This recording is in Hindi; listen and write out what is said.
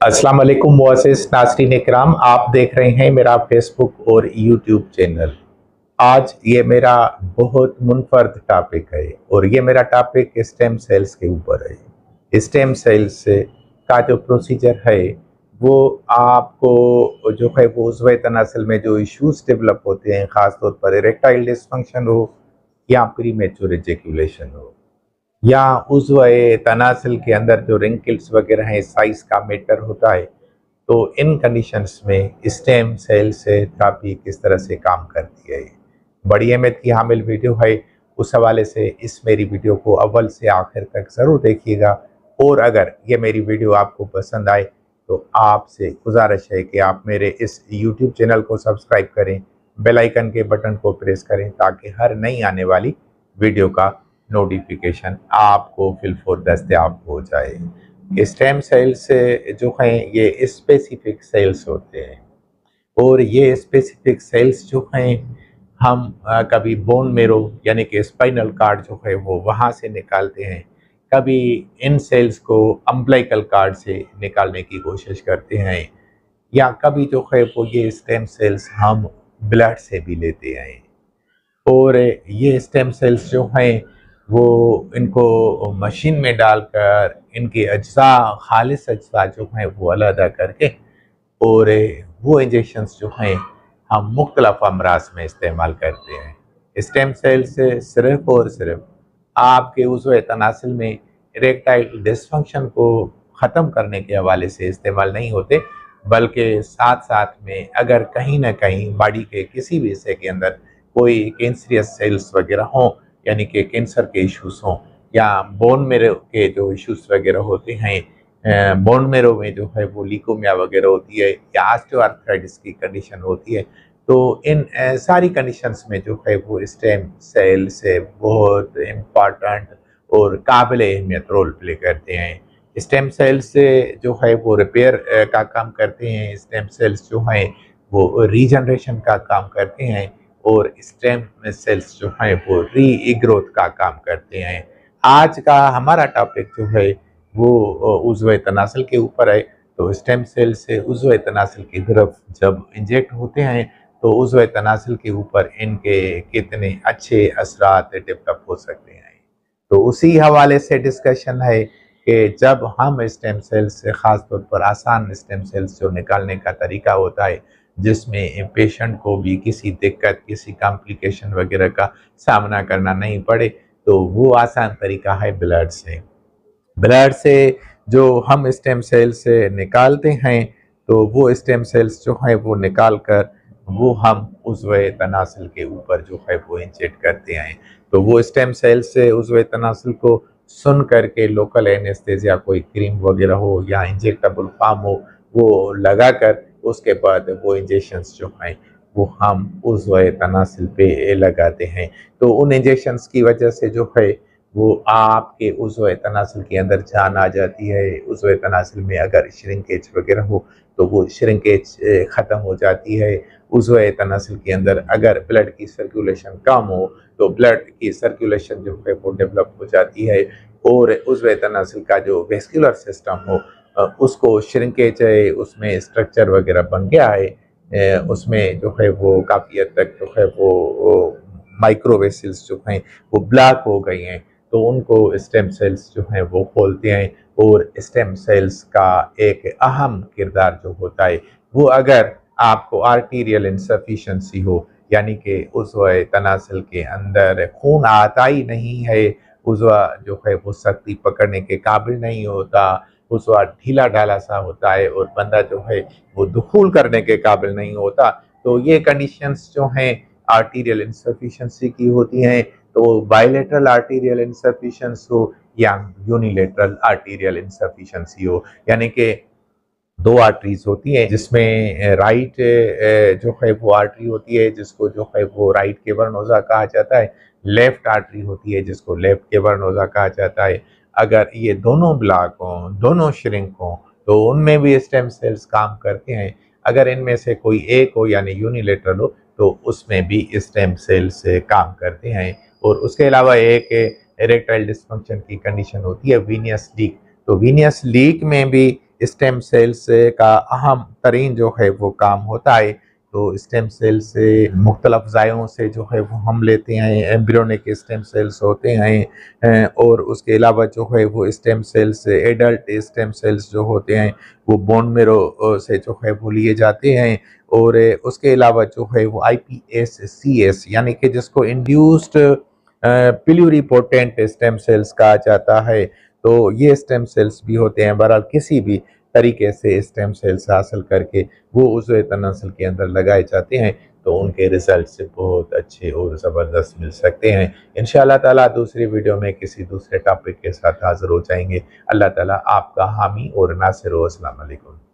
अस्सलाम वालेकुम मुअज़्ज़िज़ नाज़रीन इकराम, आप देख रहे हैं मेरा फेसबुक और यूट्यूब चैनल। आज ये मेरा बहुत मुनफ़र्द टॉपिक है और ये मेरा टॉपिक स्टेम सेल्स के ऊपर है। स्टेम सेल्स का जो प्रोसीजर है वो आपको जो है वो उज़्वे तनासल में जो इश्यूज़ डेवलप होते हैं, ख़ास तौर पर इरेक्टाइल डिस्फंक्शन हो या प्रीमेच्योर इजैकुलेशन हो या उज़्वे तनासल के अंदर जो रिंकल्स वगैरह हैं, साइज़ का मैटर होता है। तो इन कंडीशंस में स्टेम सेल से थेरेपी किस तरह से काम करती है, बड़ी अहमियत की हामिल वीडियो है। उस हवाले से इस मेरी वीडियो को अव्वल से आखिर तक ज़रूर देखिएगा और अगर ये मेरी वीडियो आपको पसंद आए तो आपसे गुजारिश है कि आप मेरे इस यूट्यूब चैनल को सब्सक्राइब करें, बेल आइकन के बटन को प्रेस करें ताकि हर नई आने वाली वीडियो का नोटिफिकेशन आपको फिलफोर दस्तयाब हो जाए। स्टेम सेल्स जो हैं ये स्पेसिफिक सेल्स होते हैं और ये स्पेसिफिक सेल्स जो हैं हम कभी बोन मेरो यानी कि स्पाइनल कार्ड जो है वो वहाँ से निकालते हैं, कभी इन सेल्स को अम्बिलिकल कार्ड से निकालने की कोशिश करते हैं या कभी जो है वो ये स्टेम सेल्स हम ब्लड से भी लेते हैं। और ये स्टेम सेल्स जो हैं वो इनको मशीन में डालकर इनके अज्जा खालिस अज्जा जो हैं वो अलहदा करके और वो इंजेक्शंस जो हैं हम मुख्तलिफ अमराज में इस्तेमाल करते हैं। स्टेम सेल्स सिर्फ़ और सिर्फ आपके उज़्वे तनासिल में इरेक्टाइल डिस्फंक्शन को ख़त्म करने के हवाले से इस्तेमाल नहीं होते, बल्कि साथ-साथ में अगर कहीं न कहीं बॉडी के किसी भी हिस्से के अंदर कोई कैंसरियस सेल्स वगैरह हों, यानी कि कैंसर के इश्यूज़ हों या बोन मैरो के जो इश्यूज़ वगैरह होते हैं, बोन मैरो में जो है वो ल्यूकेमिया वगैरह होती है या ऑस्टियोआर्थराइटिस की कंडीशन होती है, तो इन सारी कंडीशंस में जो है वो स्टेम सेल से बहुत इम्पॉर्टेंट और काबिल अहमियत रोल प्ले करते हैं। स्टेम सेल्स से जो है वो रिपेयर का काम करते हैं, स्टेम सेल्स जो हैं वो रीजनरेशन का काम करते हैं और स्टेम सेल्स जो हैं वो रीग्रोथ का काम करते हैं। आज का हमारा टॉपिक जो है वो उज़्वे तनासल के ऊपर है। तो स्टेम सेल से उज़्वे तनासल की तरफ जब इंजेक्ट होते हैं तो उज़्वे तनासल के ऊपर इनके कितने अच्छे असरात डेवलप हो सकते हैं। तो उसी हवाले से डिस्कशन है कि जब हम स्टेम सेल्स से ख़ास तौर पर आसान स्टेम सेल्स जो निकालने का तरीका होता है, जिसमें पेशेंट को भी किसी दिक्कत, किसी कॉम्प्लिकेशन वगैरह का सामना करना नहीं पड़े, तो वो आसान तरीका है ब्लड से। ब्लड से जो हम स्टेम सेल से निकालते हैं तो वो स्टेम सेल्स जो हैं वो निकाल कर वो हम उज़्वे तनासल के ऊपर जो है वो इंजेक्ट करते हैं। तो वो स्टेम सेल से उज़्वे तनासल को सुन करके लोकल एनेस्थेसिया कोई क्रीम वगैरह हो या इंजेक्टेबल फार्म हो वो लगाकर उसके बाद वो इंजेक्शंस जो हैं वो हम उज़्वे तनासल पे लगाते हैं। तो उन इंजेक्शंस की वजह से जो है वो आपके उज़्वे तनासल के अंदर जान आ जाती है। उज़्वे तनासल में अगर श्रिंकेज वगैरह हो तो वो श्रिंकेज ख़त्म हो जाती है। उज़्वे तनासल के अंदर अगर ब्लड की सर्कुलेशन कम हो तो ब्लड की सर्कुलेशन जो है वो डेवलप हो जाती है और उज़्वे तनासल का जो वेस्कुलर सिस्टम हो उसको श्रिंकेज है, उसमें स्ट्रक्चर वगैरह बन गया है, उसमें जो है वो काफ़ी हद तक जो है वो माइक्रो वेसल्स जो हैं वो ब्लॉक हो गई हैं। तो उनको स्टेम सेल्स जो हैं वो खोलते हैं और स्टेम सेल्स का एक अहम किरदार जो होता है वो अगर आपको आर्टीरियल इनसफिशिएंसी हो, यानी कि उज़्वे तनासल के अंदर खून आता ही नहीं है, उज़्वा जो है वो सख्ती पकड़ने के काबिल नहीं होता, उज़्वा ढीला ढाला सा होता है और बंदा जो है वो दुखूल करने के काबिल नहीं होता, तो ये कंडीशंस जो हैं आर्टीरियल इनसफिशिएंसी की होती हैं। तो बायलैटरल आर्टीरियल इनसफिशिएंसी हो या यूनिलैटरल आर्टीरियल इनसफिशिएंसी हो, यानी कि दो आर्टरीज होती हैं जिसमें राइट जो है वो आर्टरी होती है जिसको जो है वो राइट केवरनोजा कहा जाता है, लेफ्ट आर्टरी होती है जिसको लेफ्ट केवरनोजा कहा जाता है। अगर ये दोनों ब्लॉक हों, दोनों श्रिंक हों तो उनमें भी स्टेम सेल्स काम करते हैं। अगर इनमें से कोई एक हो यानी यूनिलेटरल हो तो उसमें भी स्टेम सेल्स काम करते हैं। और उसके अलावा एक इरेक्टाइल डिस्फंक्शन की कंडीशन होती है वीनियस लीक। तो वीनियस लीक में भी स्टेम सेल्स का अहम तरीन जो है वो काम होता है। तो स्टेम सेल से मुख्तलिफ ज़ायों से जो है वो हम लेते हैं, एम्ब्रियोनिक स्टेम सेल्स होते हैं, और उसके अलावा जो है वो stem cells adult stem cells जो होते हैं वो बोन मेरो से जो है वो लिए जाते हैं। और उसके अलावा जो है वो IPSCs यानी कि जिसको इंड्यूस्ड प्लूरिपोटेंट स्टेम सेल्स कहा जाता है, तो ये स्टेम सेल्स भी होते हैं। बहरहाल किसी भी तरीके से स्टेम सेल्स हासिल करके वो उज़वे तनासुल के अंदर लगाए जाते हैं तो उनके रिजल्ट से बहुत अच्छे और ज़बरदस्त मिल सकते हैं। इंशाअल्लाह ताला दूसरी वीडियो में किसी दूसरे टॉपिक के साथ हाज़िर हो जाएंगे। अल्लाह ताला आपका हामी और नासिर हो। अस्सलाम वालेकुम।